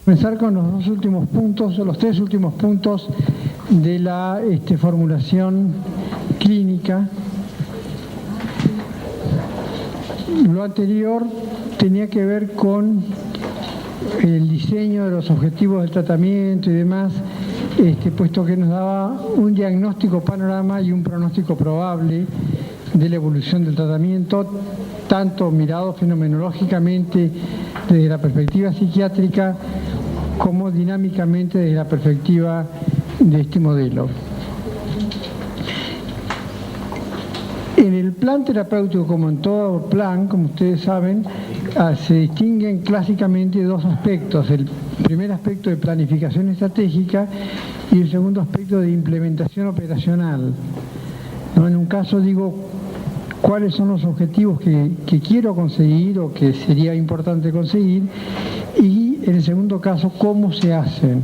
Comenzar con los dos últimos puntos, o los tres últimos puntos de la formulación clínica. Lo anterior tenía que ver con el diseño de los objetivos del tratamiento y demás, puesto que nos daba un diagnóstico panorama y un pronóstico probable de la evolución del tratamiento, tanto mirado fenomenológicamente desde la perspectiva psiquiátrica como dinámicamente desde la perspectiva de este modelo. En el plan terapéutico, como en todo plan, como ustedes saben, se distinguen clásicamente dos aspectos. El primer aspecto de planificación estratégica y el segundo aspecto de implementación operacional. ¿No? En un caso digo cuáles son los objetivos que quiero conseguir o que sería importante conseguir, y en el segundo caso cómo se hacen.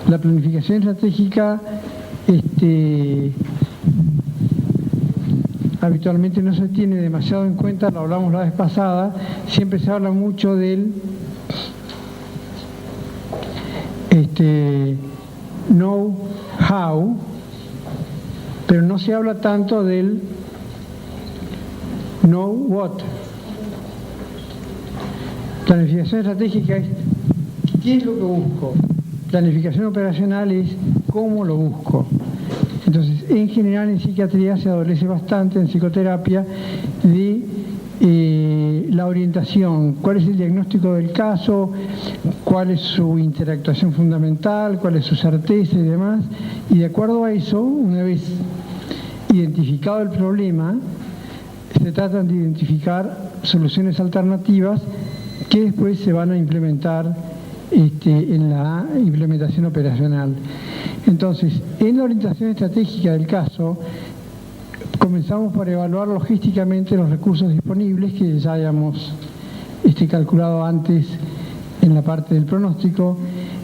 La planificación estratégica habitualmente no se tiene demasiado en cuenta, lo hablamos la vez pasada, siempre se habla mucho del know-how, pero no se habla tanto del know what. Planificación estratégica es ¿qué es lo que busco? Planificación operacional es ¿cómo lo busco? Entonces, en general en psiquiatría se adolece bastante, en psicoterapia, de la orientación, cuál es el diagnóstico del caso, cuál es su interactuación fundamental, cuál es su certeza y demás, y de acuerdo a eso, una vez identificado el problema, se tratan de identificar soluciones alternativas que después se van a implementar en la implementación operacional. Entonces, en la orientación estratégica del caso, comenzamos por evaluar logísticamente los recursos disponibles que ya habíamos calculado antes en la parte del pronóstico.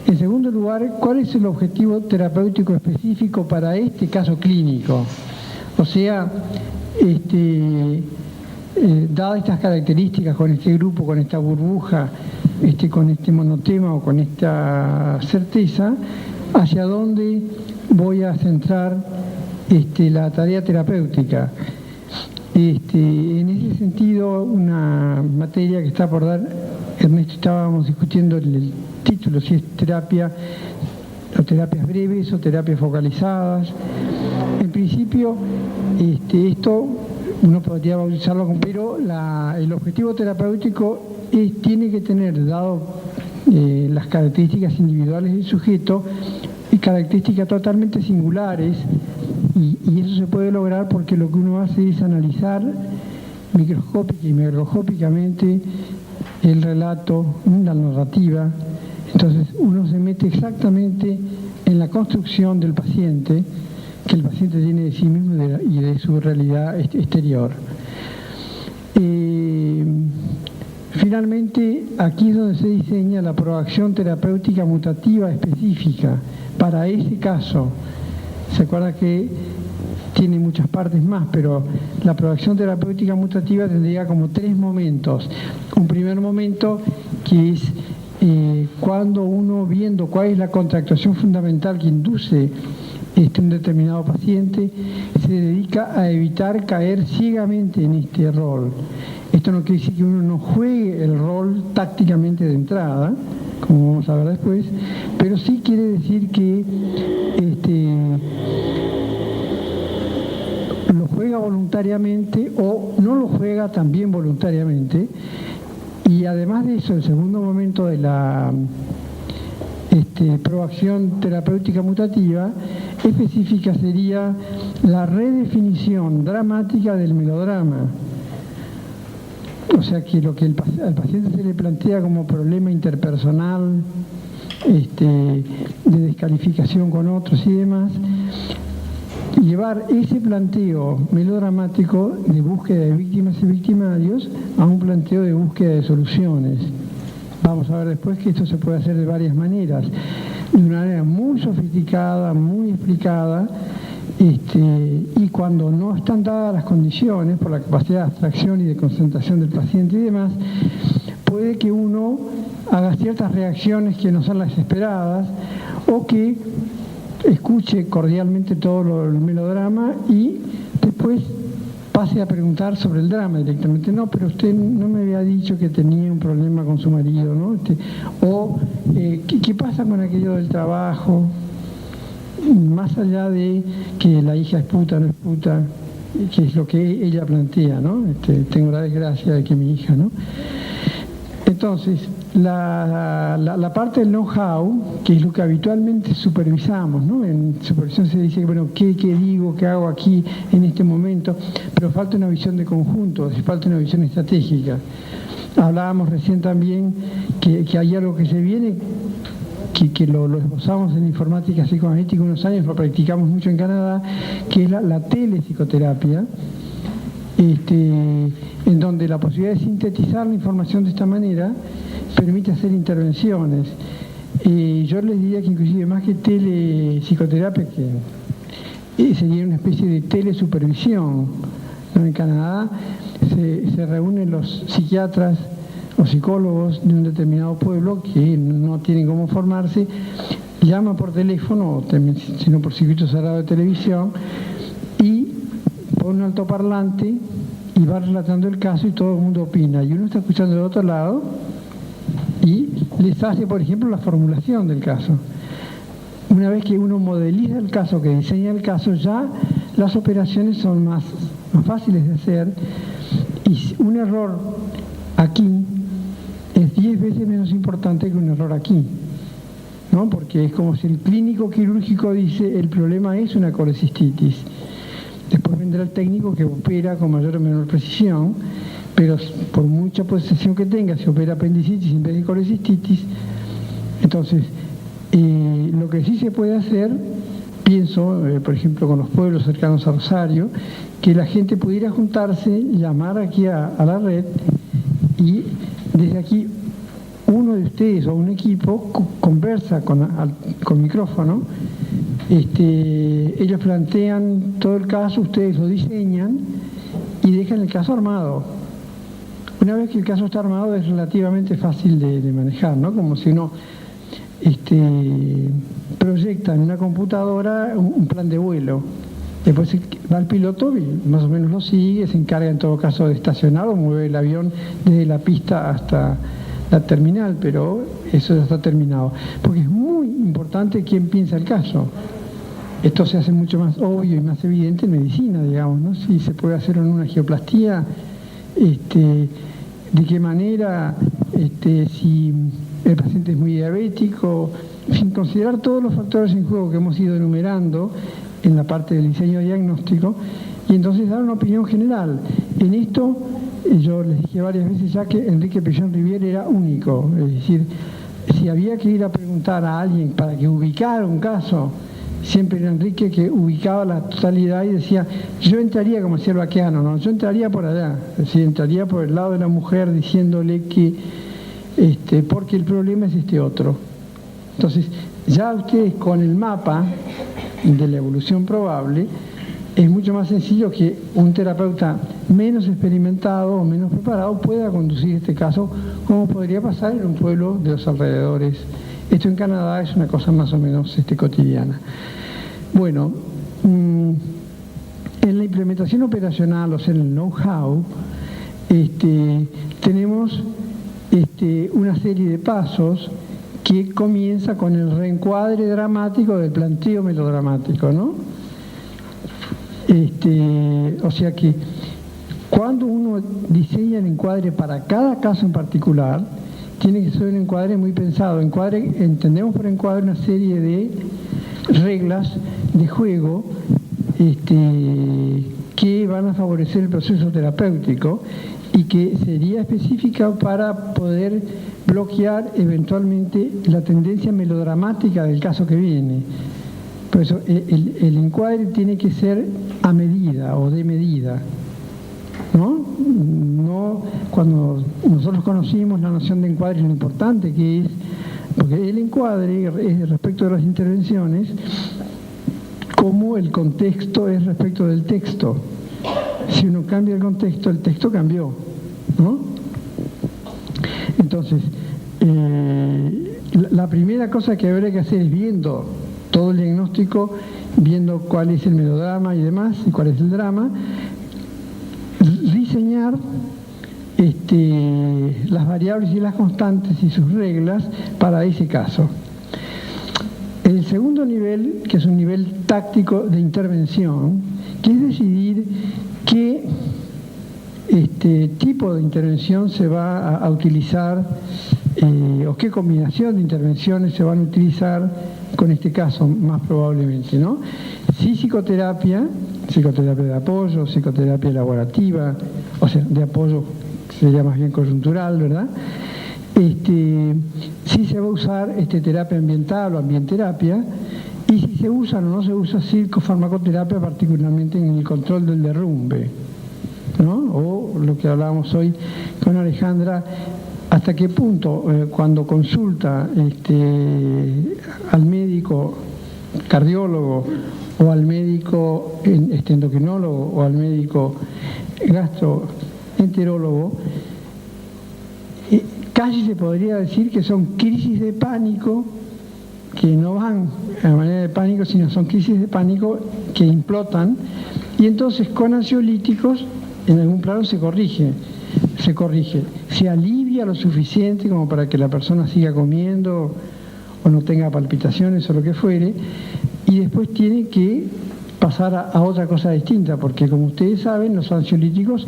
En segundo lugar, ¿cuál es el objetivo terapéutico específico para este caso clínico? O sea, dadas estas características con este grupo, con esta burbuja, con este monotema o con esta certeza, ¿hacia dónde voy a centrar la tarea terapéutica? En ese sentido, una materia que está por dar, Ernesto, estábamos discutiendo el título, si es terapia o terapias breves o terapias focalizadas. En principio, esto uno podría bautizarlo como, pero el objetivo terapéutico tiene que tener, dado las características individuales del sujeto, y características totalmente singulares, y eso se puede lograr porque lo que uno hace es analizar microscópica y macroscópicamente el relato, la narrativa. Entonces uno se mete exactamente en la construcción del paciente, que el paciente tiene de sí mismo y de su realidad exterior. Finalmente, aquí es donde se diseña la proacción terapéutica mutativa específica para ese caso. Se acuerda que tiene muchas partes más, pero la proacción terapéutica mutativa tendría como tres momentos. Un primer momento que es cuando uno, viendo cuál es la contractuación fundamental que induce un determinado paciente, se dedica a evitar caer ciegamente en este rol. Esto no quiere decir que uno no juegue el rol tácticamente de entrada, como vamos a ver después, pero sí quiere decir que lo juega voluntariamente o no lo juega también voluntariamente. Y además de eso, el segundo momento de la proacción terapéutica mutativa específica sería la redefinición dramática del melodrama. O sea que lo que al paciente se le plantea como problema interpersonal, de descalificación con otros y demás, llevar ese planteo melodramático de búsqueda de víctimas y victimarios a un planteo de búsqueda de soluciones. Vamos a ver después que esto se puede hacer de varias maneras, de una manera muy sofisticada, muy explicada, y cuando no están dadas las condiciones por la capacidad de abstracción y de concentración del paciente y demás, puede que uno haga ciertas reacciones que no son las esperadas, o que escuche cordialmente todo el melodrama y después pase a preguntar sobre el drama directamente. No, pero usted no me había dicho que tenía un problema con su marido, ¿no? ¿Qué pasa con aquello del trabajo? Más allá de que la hija es puta, no es puta, que es lo que ella plantea, ¿no? Tengo la desgracia de que mi hija, ¿no? Entonces, la parte del know-how, que es lo que habitualmente supervisamos, ¿no? En supervisión se dice, bueno, ¿qué digo, qué hago aquí en este momento? Pero falta una visión de conjunto, falta una visión estratégica. Hablábamos recién también que hay algo que se viene, que lo esbozamos en informática psicoanalítica unos años, lo practicamos mucho en Canadá, que es la telepsicoterapia, en donde la posibilidad de sintetizar la información de esta manera permite hacer intervenciones. Yo les diría que inclusive más que telepsicoterapia, que sería una especie de telesupervisión, ¿no? En Canadá se reúnen los psiquiatras o psicólogos de un determinado pueblo que no tienen cómo formarse, llaman por teléfono, o sino por circuito cerrado de televisión, y pone un altoparlante y va relatando el caso y todo el mundo opina. Y uno está escuchando del otro lado y les hace, por ejemplo, la formulación del caso. Una vez que uno modeliza el caso, que diseña el caso, ya las operaciones son más fáciles de hacer, y un error aquí es 10 veces menos importante que un error aquí, ¿no? Porque es como si el clínico quirúrgico dice el problema es una colecistitis. Después vendrá el técnico que opera con mayor o menor precisión, pero por mucha precisión que tenga, si opera apendicitis en vez de colecistitis. Entonces, lo que sí se puede hacer, pienso, por ejemplo, con los pueblos cercanos a Rosario, que la gente pudiera juntarse, llamar aquí a la red, y desde aquí uno de ustedes o un equipo conversa con micrófono. Ellos plantean todo el caso, ustedes lo diseñan y dejan el caso armado. Una vez que el caso está armado es relativamente fácil de manejar, ¿no? Como si uno proyecta en una computadora un plan de vuelo. Después va el piloto y más o menos lo sigue, se encarga en todo caso de estacionar o mover el avión desde la pista hasta la terminal, pero eso ya está terminado. Porque es muy importante quién piensa el caso. Esto se hace mucho más obvio y más evidente en medicina, digamos, ¿no? Si se puede hacer en una angioplastía, de qué manera, si el paciente es muy diabético, sin considerar todos los factores en juego que hemos ido enumerando en la parte del diseño diagnóstico, y entonces dar una opinión general. En esto, yo les dije varias veces ya que Enrique Peñón Riviere era único, es decir, si había que ir a preguntar a alguien para que ubicara un caso, siempre era Enrique que ubicaba la totalidad y decía, yo entraría, como decía el Baqueano, ¿no? Yo entraría por allá, es decir, entraría por el lado de la mujer diciéndole que, porque el problema es este otro. Entonces, ya ustedes con el mapa de la evolución probable, es mucho más sencillo que un terapeuta menos experimentado o menos preparado pueda conducir este caso, como podría pasar en un pueblo de los alrededores. Esto en Canadá es una cosa más o menos cotidiana. Bueno, en la implementación operacional, o sea, en el know-how, tenemos una serie de pasos que comienza con el reencuadre dramático del planteo melodramático, ¿no? O sea que cuando uno diseña el encuadre para cada caso en particular, tiene que ser un encuadre muy pensado. Entendemos por encuadre una serie de reglas de juego que van a favorecer el proceso terapéutico y que sería específica para poder bloquear eventualmente la tendencia melodramática del caso que viene. Por eso el encuadre tiene que ser a medida o de medida, ¿no? No cuando nosotros conocimos la noción de encuadre, lo importante que es, porque el encuadre es respecto de las intervenciones, como el contexto es respecto del texto. Si uno cambia el contexto, el texto cambió, ¿no? Entonces, la primera cosa que habría que hacer es, viendo todo el diagnóstico, viendo cuál es el melodrama y demás, y cuál es el drama, diseñar las variables y las constantes y sus reglas para ese caso. El segundo nivel, que es un nivel táctico de intervención, que es decidir qué tipo de intervención se va a utilizar o qué combinación de intervenciones se van a utilizar con este caso, más probablemente, ¿no? Si psicoterapia de apoyo, psicoterapia elaborativa, o sea, de apoyo sería más bien coyuntural, ¿verdad? Si se va a usar terapia ambiental o ambienterapia, y si se usa o no se usa psicofarmacoterapia, particularmente en el control del derrumbe, ¿no? O lo que hablábamos hoy con Alejandra, hasta qué punto cuando consulta al médico cardiólogo o al médico endocrinólogo o al médico gastroenterólogo, casi se podría decir que son crisis de pánico que no van a manera de pánico, sino son crisis de pánico que implotan, y entonces con ansiolíticos en algún plano se corrige, se alivia lo suficiente como para que la persona siga comiendo o no tenga palpitaciones o lo que fuere, y después tiene que pasar a otra cosa distinta, porque como ustedes saben, los ansiolíticos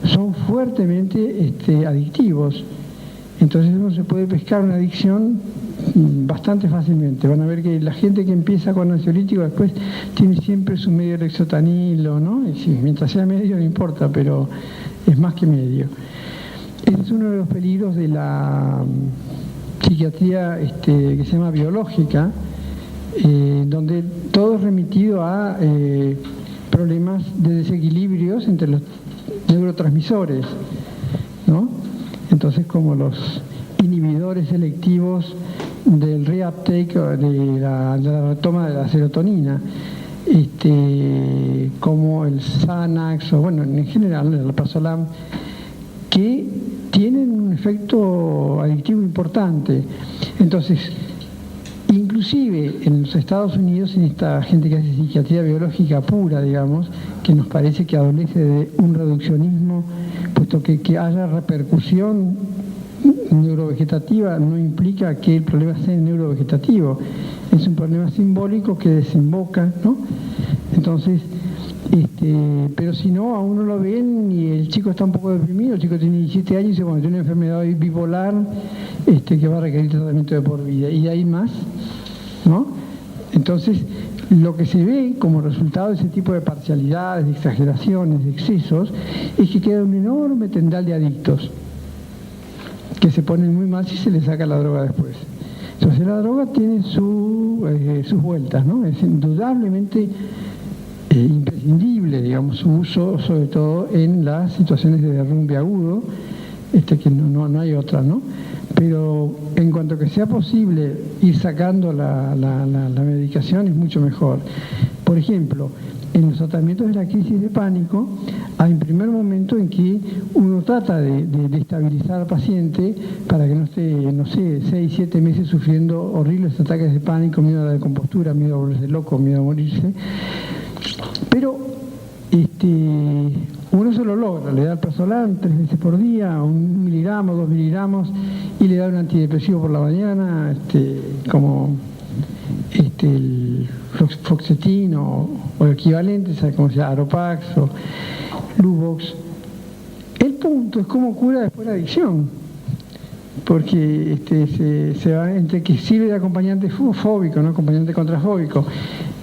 son fuertemente adictivos. Entonces uno se puede pescar una adicción bastante fácilmente. Van a ver que la gente que empieza con ansiolítico después tiene siempre su medio lexotanilo, ¿no? Y sí, mientras sea medio no importa, pero es más que medio. Ese es uno de los peligros de la psiquiatría que se llama biológica, donde todo es remitido a problemas de desequilibrios entre los neurotransmisores, ¿no? Entonces, como los inhibidores selectivos del reuptake, de la retoma de la serotonina, como el Xanax, o bueno, en general el alprazolam, que tienen un efecto adictivo importante. Entonces, inclusive en los Estados Unidos, en esta gente que hace psiquiatría biológica pura, digamos, que nos parece que adolece de un reduccionismo, puesto que haya repercusión neurovegetativa no implica que el problema sea neurovegetativo, es un problema simbólico que desemboca, ¿no? Entonces, pero si no, a uno lo ven y el chico está un poco deprimido, el chico tiene 17 años y dice, bueno, tiene una enfermedad bipolar que va a requerir tratamiento de por vida, y de ahí más, ¿no? Entonces, lo que se ve como resultado de ese tipo de parcialidades, de exageraciones, de excesos, es que queda un enorme tendal de adictos que se ponen muy mal si se les saca la droga después. Entonces la droga tiene sus vueltas, ¿no? Es indudablemente imprescindible, digamos, su uso, sobre todo en las situaciones de derrumbe agudo, que no hay otra, ¿no? Pero en cuanto que sea posible ir sacando la medicación, es mucho mejor. Por ejemplo, en los tratamientos de la crisis de pánico, hay un primer momento en que uno trata de estabilizar al paciente para que no esté, 6, 7 meses sufriendo horribles ataques de pánico, miedo a la descompostura, miedo a volverse loco, miedo a morirse. Pero uno se lo logra, le da el alprazolam 3 veces por día, 1 miligramo, 2 miligramos, y le da un antidepresivo por la mañana, como el fluoxetin o equivalente, ¿sabes cómo se llama? Aropax o Luvox. El punto es cómo cura después la adicción, porque se va entre que sirve de acompañante fóbico, ¿no? Acompañante contrafóbico,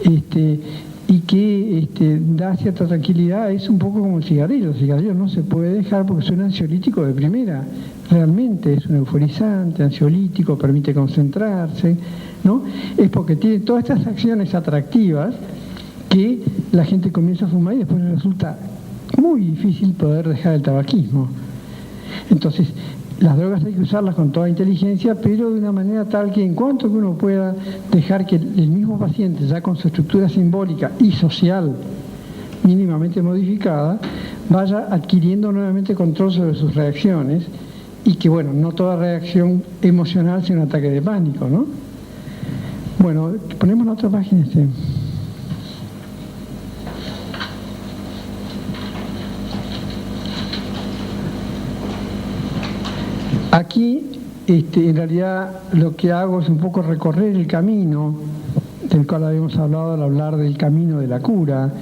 y que da cierta tranquilidad. Es un poco como el cigarrillo. El cigarrillo no se puede dejar porque es un ansiolítico de primera. Realmente es un euforizante, ansiolítico, permite concentrarse, ¿no? Es porque tiene todas estas acciones atractivas que la gente comienza a fumar y después le resulta muy difícil poder dejar el tabaquismo. Entonces, las drogas hay que usarlas con toda inteligencia, pero de una manera tal que en cuanto que uno pueda dejar que el mismo paciente, ya con su estructura simbólica y social mínimamente modificada, vaya adquiriendo nuevamente control sobre sus reacciones, y que, bueno, no toda reacción emocional sea un ataque de pánico, ¿no? Bueno, ponemos la otra página. Aquí, en realidad, lo que hago es un poco recorrer el camino del cual habíamos hablado al hablar del camino de la cura,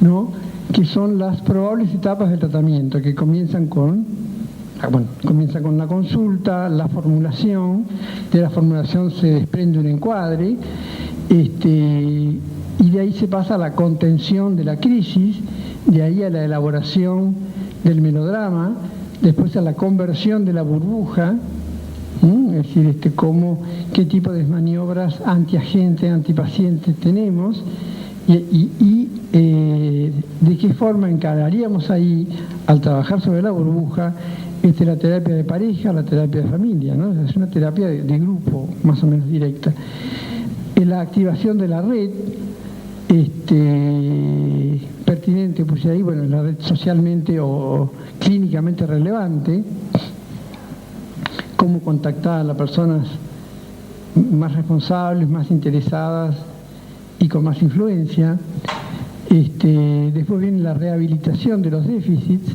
¿no? Que son las probables etapas del tratamiento, que comienzan con la consulta, la formulación, de la formulación se desprende un encuadre, y de ahí se pasa a la contención de la crisis, de ahí a la elaboración del melodrama, después a la conversión de la burbuja, es decir, qué tipo de maniobras antiagente, antipaciente tenemos, y de qué forma encararíamos ahí, al trabajar sobre la burbuja, la terapia de pareja, la terapia de familia, ¿no? Es una terapia de grupo, más o menos directa. La activación de la red, pertinente, pues ahí, bueno, la red socialmente o clínicamente relevante, cómo contactar a las personas más responsables, más interesadas y con más influencia. Después viene la rehabilitación de los déficits.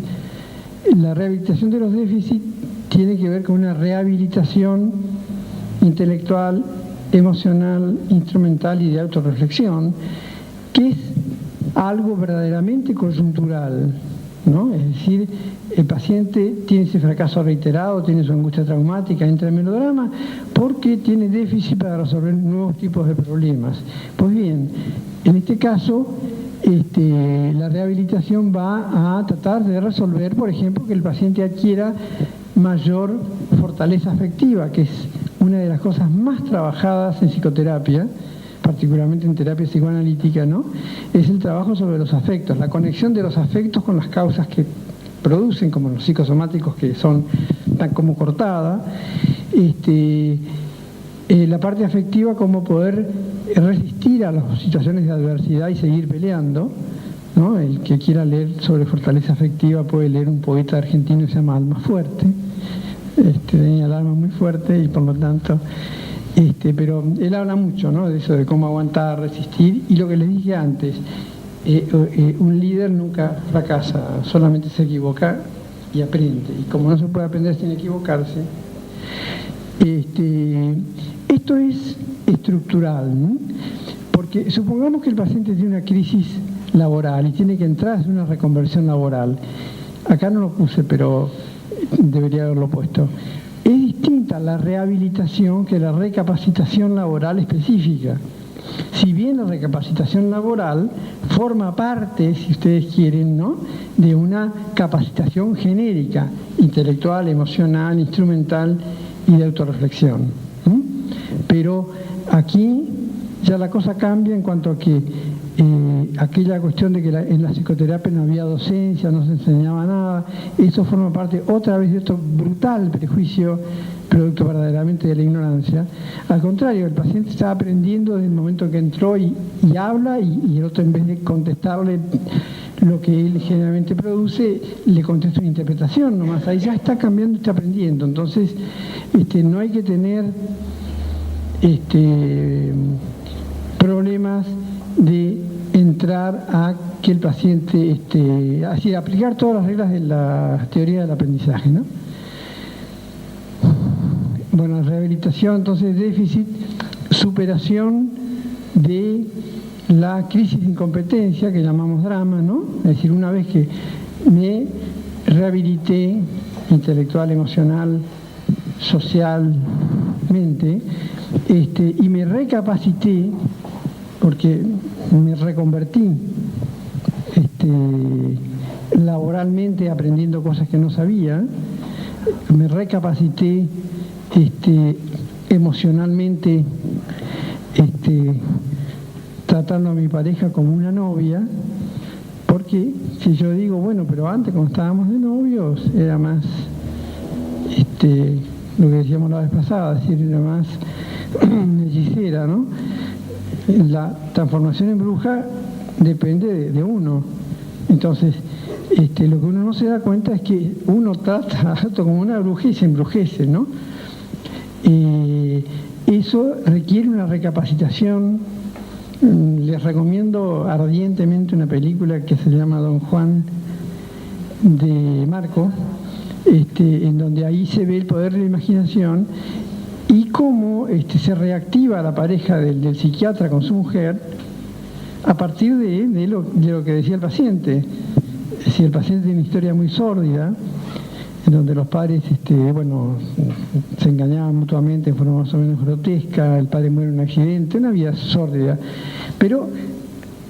La rehabilitación de los déficits tiene que ver con una rehabilitación intelectual, emocional, instrumental y de autorreflexión, que es algo verdaderamente coyuntural, ¿no? Es decir, el paciente tiene ese fracaso reiterado, tiene su angustia traumática, entra en melodrama porque tiene déficit para resolver nuevos tipos de problemas. Pues bien, en este caso, la rehabilitación va a tratar de resolver, por ejemplo, que el paciente adquiera mayor fortaleza afectiva, que es una de las cosas más trabajadas en psicoterapia, particularmente en terapia psicoanalítica, ¿no? Es el trabajo sobre los afectos, la conexión de los afectos con las causas que producen, como los psicosomáticos que están como cortada, la parte afectiva, cómo poder resistir a las situaciones de adversidad y seguir peleando, ¿no? El que quiera leer sobre fortaleza afectiva puede leer un poeta argentino que se llama Alma Fuerte, tenía el alma muy fuerte y por lo tanto, pero él habla mucho, ¿no? De eso, de cómo aguantar, resistir, y lo que les dije antes, un líder nunca fracasa, solamente se equivoca y aprende, y como no se puede aprender sin equivocarse, esto es estructural, ¿no? Porque supongamos que el paciente tiene una crisis laboral y tiene que entrar en una reconversión laboral. Acá no lo puse, pero debería haberlo puesto. Es distinta la rehabilitación que la recapacitación laboral específica. Si bien la recapacitación laboral forma parte, si ustedes quieren, ¿no?, de una capacitación genérica, intelectual, emocional, instrumental y de autorreflexión. Pero aquí ya la cosa cambia en cuanto a que aquella cuestión de que en la psicoterapia no había docencia, no se enseñaba nada, eso forma parte otra vez de otro brutal prejuicio, producto verdaderamente de la ignorancia. Al contrario, el paciente está aprendiendo desde el momento que entró y habla, y el otro, en vez de contestarle lo que él generalmente produce, le contesta una interpretación nomás. Ahí ya está cambiando, está aprendiendo. Entonces, no hay que tener problemas de entrar a que el paciente, así, aplicar todas las reglas de la teoría del aprendizaje, ¿no? Bueno, rehabilitación, entonces, déficit, superación de la crisis de incompetencia que llamamos drama, ¿no? Es decir, una vez que me rehabilité intelectual, emocional, socialmente, y me recapacité, porque me reconvertí laboralmente aprendiendo cosas que no sabía, me recapacité emocionalmente tratando a mi pareja como una novia, porque si yo digo, bueno, pero antes cuando estábamos de novios era más lo que decíamos la vez pasada, es decir, era más hechicera, ¿no? La transformación en bruja depende de uno. Entonces, lo que uno no se da cuenta es que uno trata como una bruja y se embrujece, ¿no? Eso requiere una recapacitación. Les recomiendo ardientemente una película que se llama Don Juan de Marco, en donde ahí se ve el poder de la imaginación y cómo se reactiva la pareja del psiquiatra con su mujer a partir de lo que decía el paciente. Si el paciente tiene una historia muy sórdida, en donde los padres se engañaban mutuamente en forma más o menos grotesca, el padre muere en un accidente, una vida sórdida, pero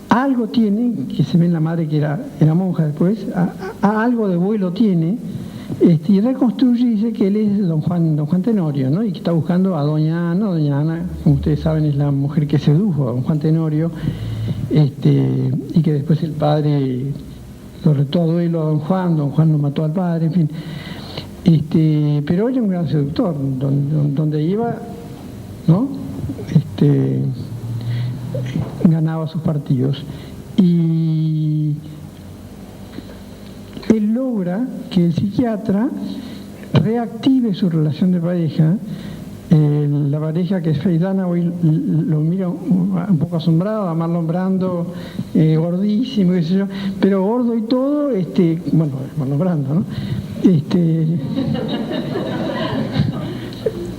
algo tiene, que se ve en la madre que era monja después, algo de vuelo tiene, y reconstruye y dice que él es don Juan Tenorio, ¿no? Y que está buscando a doña Ana, como ustedes saben es la mujer que sedujo a don Juan Tenorio, y que después el padre lo retó a duelo a don Juan lo mató al padre, en fin. Pero era un gran seductor, donde iba, ¿no? Ganaba sus partidos. Y él logra que el psiquiatra reactive su relación de pareja. La pareja que es Faye Dunaway lo mira un poco asombrado, a Marlon Brando, gordísimo, qué sé yo, pero gordo y todo, Marlon Brando, ¿no?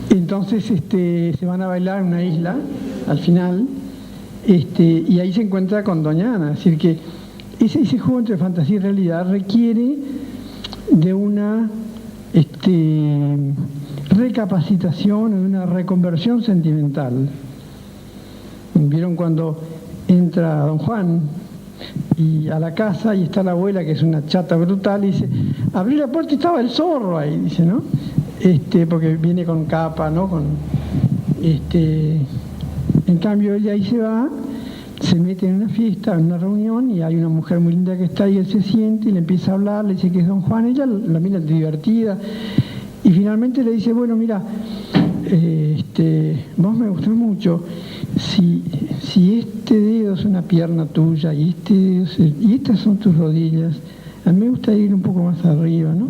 Entonces se van a bailar en una isla al final, y ahí se encuentra con doña Ana. Es decir, que ese juego entre fantasía y realidad requiere de una recapacitación, de una reconversión sentimental. ¿Vieron cuando entra don Juan y a la casa y está la abuela, que es una chata brutal, y dice, abrí la puerta y estaba el zorro ahí, dice, ¿no? Porque viene con capa, ¿no? En cambio ella ahí se va, se mete en una fiesta, en una reunión, y hay una mujer muy linda que está ahí, él se siente y le empieza a hablar, le dice que es don Juan, ella la mira divertida, y finalmente le dice, bueno, mira, vos me gustás mucho, si este dedo es una pierna tuya y y estas son tus rodillas, a mí me gusta ir un poco más arriba, ¿no?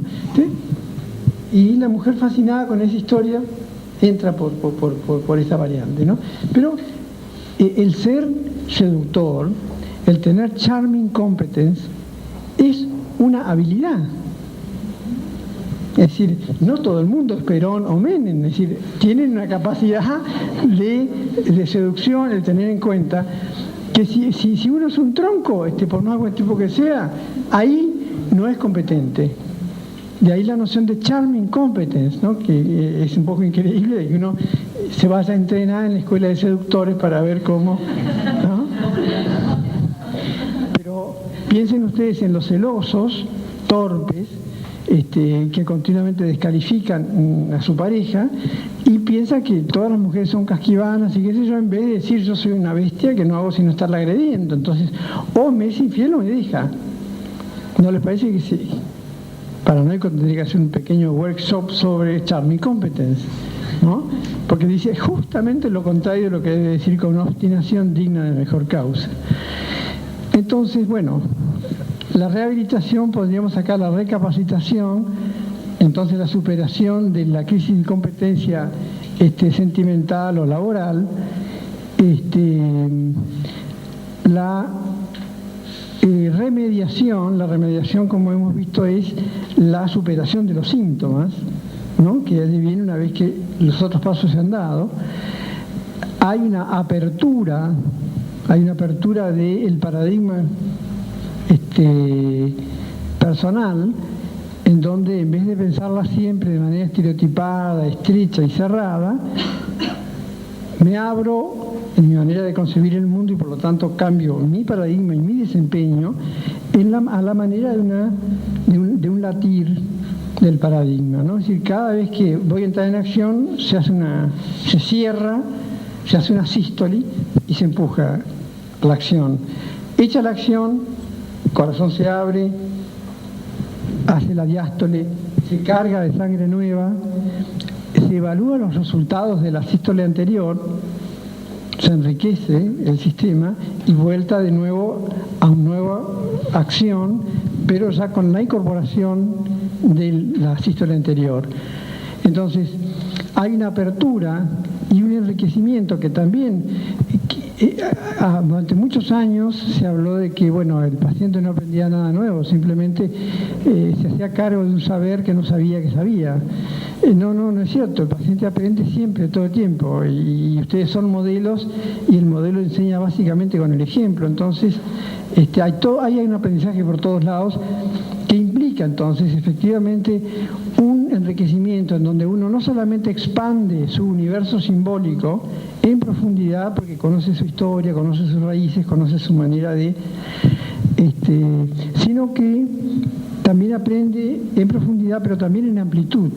Y la mujer, fascinada con esa historia, entra por esa variante, ¿no? Pero el ser seductor, el tener charming competence, es una habilidad. Es decir, no todo el mundo es Perón o Menem, es decir, tienen una capacidad de seducción, el tener en cuenta que si uno es un tronco, por más buen tipo que sea, ahí no es competente. De ahí la noción de charming competence, ¿no? Que es un poco increíble que uno se vaya a entrenar en la escuela de seductores para ver cómo, ¿no? Pero piensen ustedes en los celosos, torpes, que continuamente descalifican a su pareja y piensan que todas las mujeres son casquivanas y qué sé yo, en vez de decir yo soy una bestia que no hago sino estarla agrediendo. Entonces, o me es infiel o me deja. ¿No les parece que sí? Paranoico tendría que hacer un pequeño workshop sobre charming competence, ¿no? Porque dice justamente lo contrario de lo que debe decir con una obstinación digna de mejor causa. Entonces, bueno, la rehabilitación, podríamos sacar la recapacitación, entonces la superación de la crisis de competencia sentimental o laboral, la remediación, como hemos visto, es la superación de los síntomas, ¿no? Que allí viene una vez que los otros pasos se han dado. Hay una apertura del paradigma personal, en donde en vez de pensarla siempre de manera estereotipada, estrecha y cerrada, me abro en mi manera de concebir el mundo y por lo tanto cambio mi paradigma y mi desempeño a la manera de un latir del paradigma, ¿no? Es decir, cada vez que voy a entrar en acción se cierra, se hace una sístole y se empuja la acción. Hecha la acción, el corazón se abre, hace la diástole, se carga de sangre nueva, se evalúan los resultados de la sístole anterior, se enriquece el sistema y vuelta de nuevo a una nueva acción pero ya con la incorporación de la sístole anterior. Entonces, hay una apertura y un enriquecimiento que también, durante muchos años se habló de que, bueno, el paciente no aprendía nada nuevo, simplemente se hacía cargo de un saber que no sabía que sabía. No es cierto, el paciente aprende siempre, todo el tiempo, y ustedes son modelos, y el modelo enseña básicamente con el ejemplo. Entonces, hay un aprendizaje por todos lados que implica entonces efectivamente un enriquecimiento en donde uno no solamente expande su universo simbólico en profundidad, porque conoce su historia, conoce sus raíces, conoce su manera de, sino que también aprende en profundidad, pero también en amplitud.